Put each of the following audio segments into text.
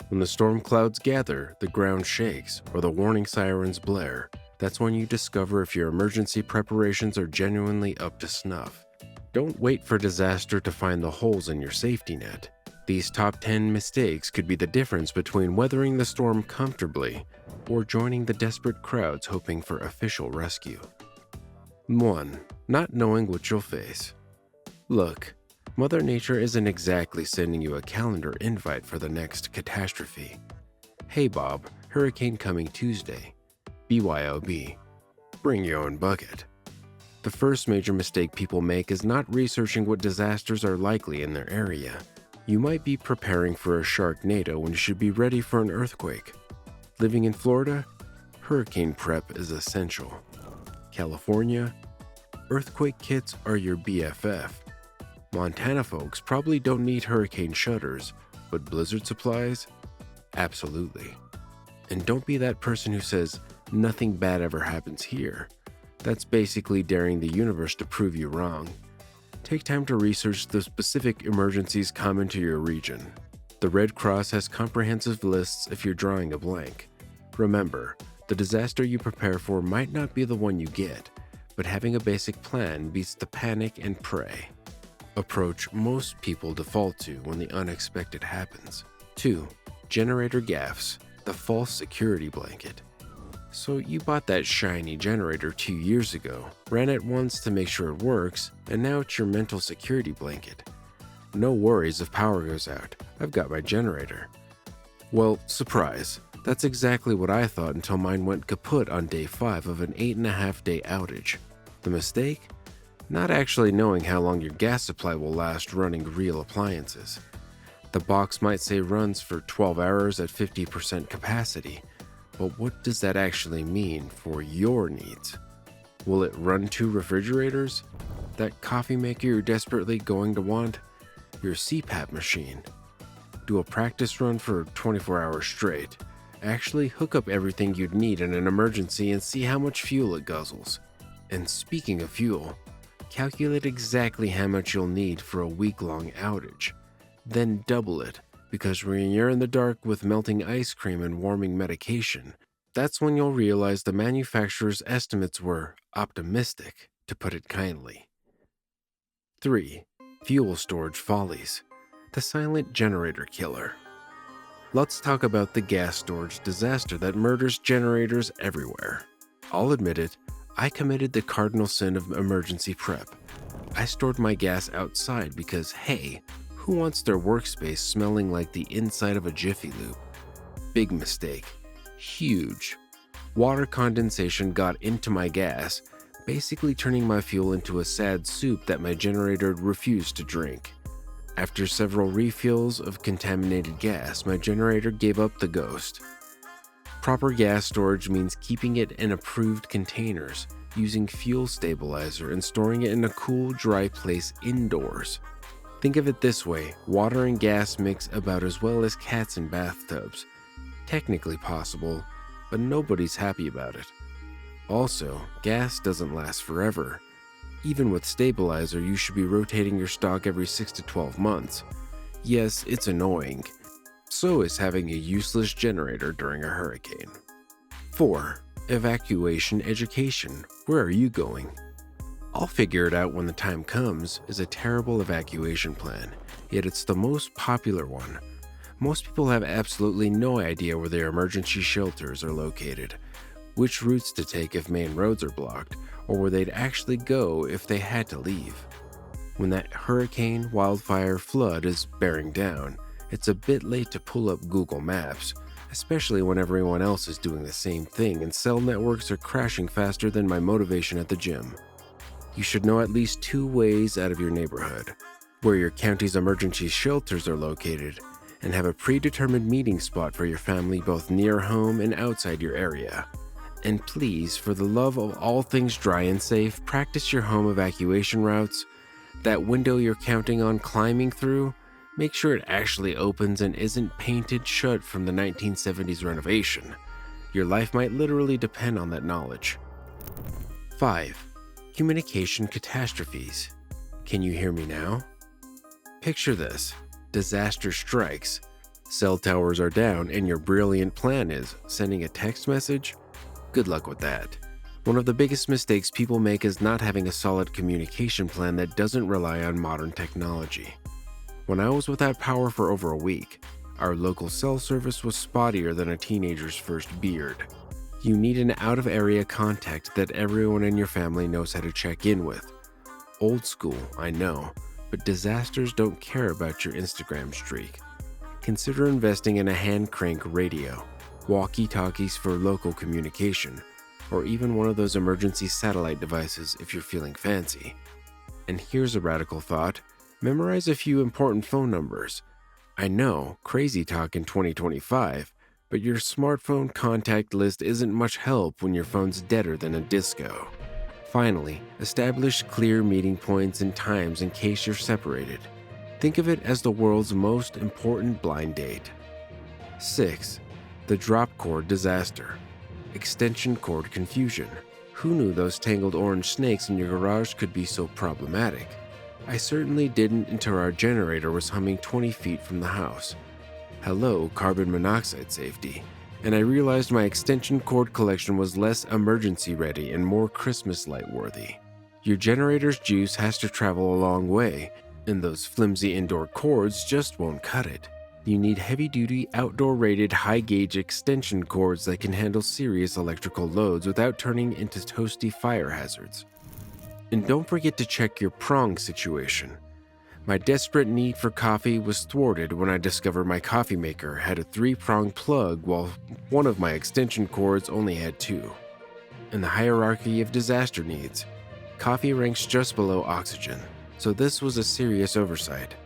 When the storm clouds gather, the ground shakes, or the warning sirens blare, that's when you discover if your emergency preparations are genuinely up to snuff. Don't wait for disaster to find the holes in your safety net. These top 10 mistakes could be the difference between weathering the storm comfortably or joining the desperate crowds hoping for official rescue. 1. Not knowing what you'll face. Look, Mother Nature isn't exactly sending you a calendar invite for the next catastrophe. Hey Bob, hurricane coming Tuesday. BYOB. Bring your own bucket. The first major mistake people make is not researching what disasters are likely in their area. You might be preparing for a sharknado when you should be ready for an earthquake. Living in Florida, hurricane prep is essential. California, earthquake kits are your BFF. Montana folks probably don't need hurricane shutters, but blizzard supplies? Absolutely. And don't be that person who says, nothing bad ever happens here. That's basically daring the universe to prove you wrong. Take time to research the specific emergencies common to your region. The Red Cross has comprehensive lists if you're drawing a blank. Remember, the disaster you prepare for might not be the one you get, but having a basic plan beats the panic and pray approach most people default to when the unexpected happens. 2. Generator gaffes, the false security blanket. So you bought that shiny generator 2 years ago, ran it once to make sure it works, and now it's your mental security blanket. No worries if power goes out, I've got my generator. Well, surprise, that's exactly what I thought until mine went kaput on day 5 of an 8.5-day outage. The mistake? Not actually knowing how long your gas supply will last running real appliances. The box might say runs for 12 hours at 50% capacity, but what does that actually mean for your needs? Will it run 2 refrigerators? That coffee maker you're desperately going to want? Your CPAP machine? Do a practice run for 24 hours straight. Actually hook up everything you'd need in an emergency and see how much fuel it guzzles. And speaking of fuel, calculate exactly how much you'll need for a week-long outage. Then double it, because when you're in the dark with melting ice cream and warming medication, that's when you'll realize the manufacturer's estimates were optimistic, to put it kindly. 3. Fuel storage follies, the silent generator killer. Let's talk about the gas storage disaster that murders generators everywhere. I'll admit it, I committed the cardinal sin of emergency prep. I stored my gas outside because, hey, who wants their workspace smelling like the inside of a Jiffy Lube? Big mistake. Huge. Water condensation got into my gas, basically turning my fuel into a sad soup that my generator refused to drink. After several refills of contaminated gas, my generator gave up the ghost. Proper gas storage means keeping it in approved containers, using fuel stabilizer, and storing it in a cool, dry place indoors. Think of it this way, water and gas mix about as well as cats in bathtubs. Technically possible, but nobody's happy about it. Also, gas doesn't last forever. Even with stabilizer, you should be rotating your stock every 6 to 12 months. Yes, it's annoying. So is having a useless generator during a hurricane. 4. Evacuation education. Where are you going? I'll figure it out when the time comes is a terrible evacuation plan, yet it's the most popular one. Most people have absolutely no idea where their emergency shelters are located, which routes to take if main roads are blocked, or where they'd actually go if they had to leave. When that hurricane, wildfire, flood is bearing down, it's a bit late to pull up Google Maps, especially when everyone else is doing the same thing and cell networks are crashing faster than my motivation at the gym. You should know at least 2 ways out of your neighborhood, where your county's emergency shelters are located, and have a predetermined meeting spot for your family both near home and outside your area. And please, for the love of all things dry and safe, practice your home evacuation routes. That window you're counting on climbing through, make sure it actually opens and isn't painted shut from the 1970s renovation. Your life might literally depend on that knowledge. 5. Communication catastrophes. Can you hear me now? Picture this. Disaster strikes. Cell towers are down and your brilliant plan is sending a text message? Good luck with that. One of the biggest mistakes people make is not having a solid communication plan that doesn't rely on modern technology. When I was without power for over a week, our local cell service was spottier than a teenager's first beard. You need an out-of-area contact that everyone in your family knows how to check in with. Old school, I know, but disasters don't care about your Instagram streak. Consider investing in a hand crank radio, walkie-talkies for local communication, or even one of those emergency satellite devices if you're feeling fancy. And here's a radical thought: memorize a few important phone numbers. I know, crazy talk in 2025, but your smartphone contact list isn't much help when your phone's deader than a disco. Finally, establish clear meeting points and times in case you're separated. Think of it as the world's most important blind date. 6. The drop cord disaster. Extension cord confusion. Who knew those tangled orange snakes in your garage could be so problematic? I certainly didn't until our generator was humming 20 feet from the house. Hello, carbon monoxide safety. And I realized my extension cord collection was less emergency ready and more Christmas light worthy. Your generator's juice has to travel a long way, and those flimsy indoor cords just won't cut it. You need heavy-duty, outdoor-rated, high-gauge extension cords that can handle serious electrical loads without turning into toasty fire hazards. And don't forget to check your prong situation. My desperate need for coffee was thwarted when I discovered my coffee maker had a 3-prong plug while one of my extension cords only had 2. In the hierarchy of disaster needs, coffee ranks just below oxygen, so this was a serious oversight.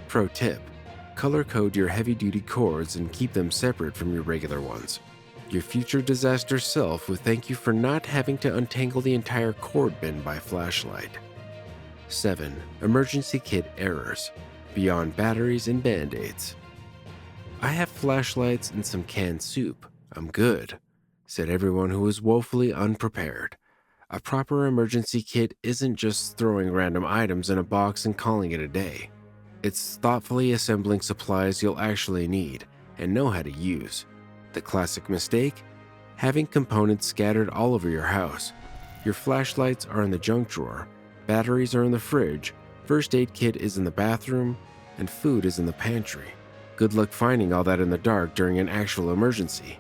Pro tip: color code your heavy-duty cords and keep them separate from your regular ones. Your future disaster self will thank you for not having to untangle the entire cord bin by flashlight. 7. Emergency kit errors. Beyond batteries and band-aids. I have flashlights and some canned soup. I'm good, said everyone who was woefully unprepared. A proper emergency kit isn't just throwing random items in a box and calling it a day. It's thoughtfully assembling supplies you'll actually need and know how to use. The classic mistake? Having components scattered all over your house. Your flashlights are in the junk drawer, batteries are in the fridge, first aid kit is in the bathroom, and food is in the pantry. Good luck finding all that in the dark during an actual emergency.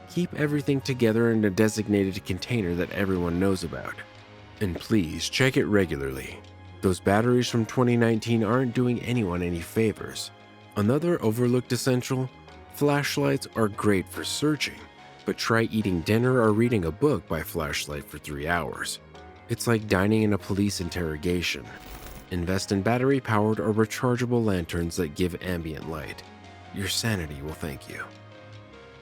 Keep everything together in a designated container that everyone knows about. And please check it regularly. Those batteries from 2019 aren't doing anyone any favors. Another overlooked essential: flashlights are great for searching, but try eating dinner or reading a book by flashlight for 3 hours. It's like dining in a police interrogation. Invest in battery-powered or rechargeable lanterns that give ambient light. Your sanity will thank you.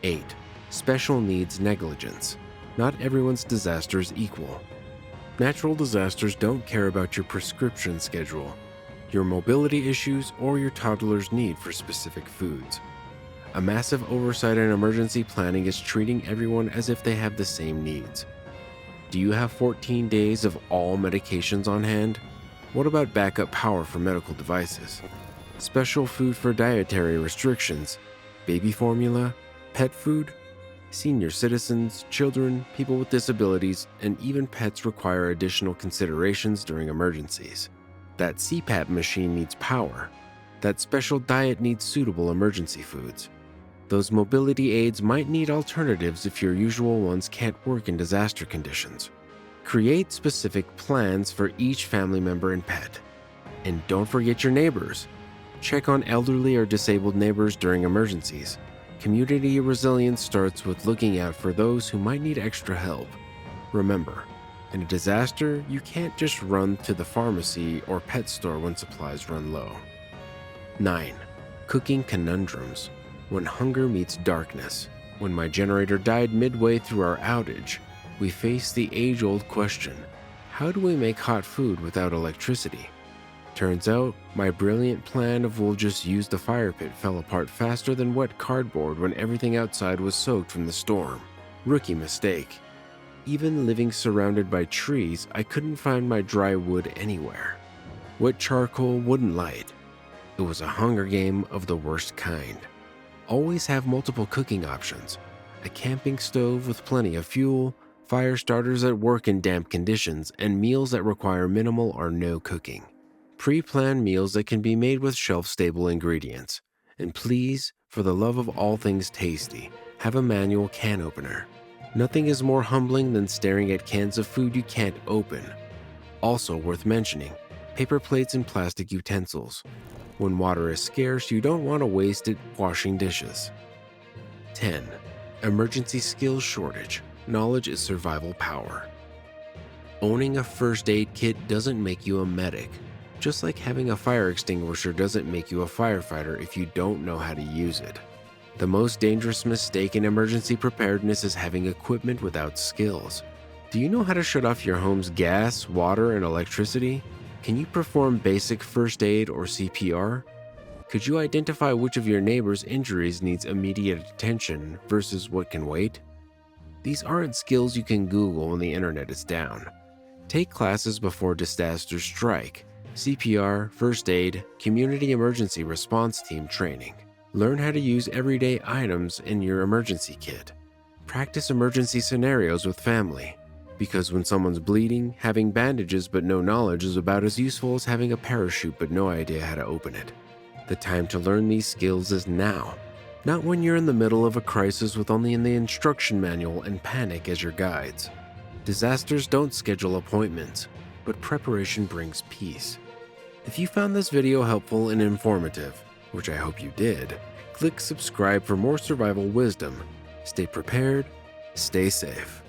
8. Special needs negligence. Not everyone's disaster is equal. Natural disasters don't care about your prescription schedule, your mobility issues, or your toddler's need for specific foods. A massive oversight in emergency planning is treating everyone as if they have the same needs. Do you have 14 days of all medications on hand? What about backup power for medical devices? Special food for dietary restrictions? Baby formula? Pet food? Senior citizens, children, people with disabilities, and even pets require additional considerations during emergencies. That CPAP machine needs power. That special diet needs suitable emergency foods. Those mobility aids might need alternatives if your usual ones can't work in disaster conditions. Create specific plans for each family member and pet. And don't forget your neighbors. Check on elderly or disabled neighbors during emergencies. Community resilience starts with looking out for those who might need extra help. Remember, in a disaster, you can't just run to the pharmacy or pet store when supplies run low. 9. Cooking conundrums. When hunger meets darkness. When my generator died midway through our outage, we faced the age-old question: how do we make hot food without electricity? Turns out, my brilliant plan of we'll just use the fire pit fell apart faster than wet cardboard when everything outside was soaked from the storm. Rookie mistake. Even living surrounded by trees, I couldn't find my dry wood anywhere. Wet charcoal wouldn't light. It was a Hunger Game of the worst kind. Always have multiple cooking options. A camping stove with plenty of fuel, fire starters that work in damp conditions, and meals that require minimal or no cooking. Pre-plan meals that can be made with shelf-stable ingredients. And please, for the love of all things tasty, have a manual can opener. Nothing is more humbling than staring at cans of food you can't open. Also worth mentioning, paper plates and plastic utensils. When water is scarce, you don't want to waste it washing dishes. 10. Emergency skills shortage. Knowledge is survival power. Owning a first aid kit doesn't make you a medic. Just like having a fire extinguisher doesn't make you a firefighter if you don't know how to use it. The most dangerous mistake in emergency preparedness is having equipment without skills. Do you know how to shut off your home's gas, water, and electricity? Can you perform basic first aid or CPR? Could you identify which of your neighbor's injuries needs immediate attention versus what can wait? These aren't skills you can Google when the internet is down. Take classes before disasters strike, CPR, first aid, community emergency response team training. Learn how to use everyday items in your emergency kit. Practice emergency scenarios with family. Because when someone's bleeding, having bandages but no knowledge is about as useful as having a parachute but no idea how to open it. The time to learn these skills is now, not when you're in the middle of a crisis with only the instruction manual and panic as your guides. Disasters don't schedule appointments, but preparation brings peace. If you found this video helpful and informative, which I hope you did, click subscribe for more survival wisdom. Stay prepared, stay safe.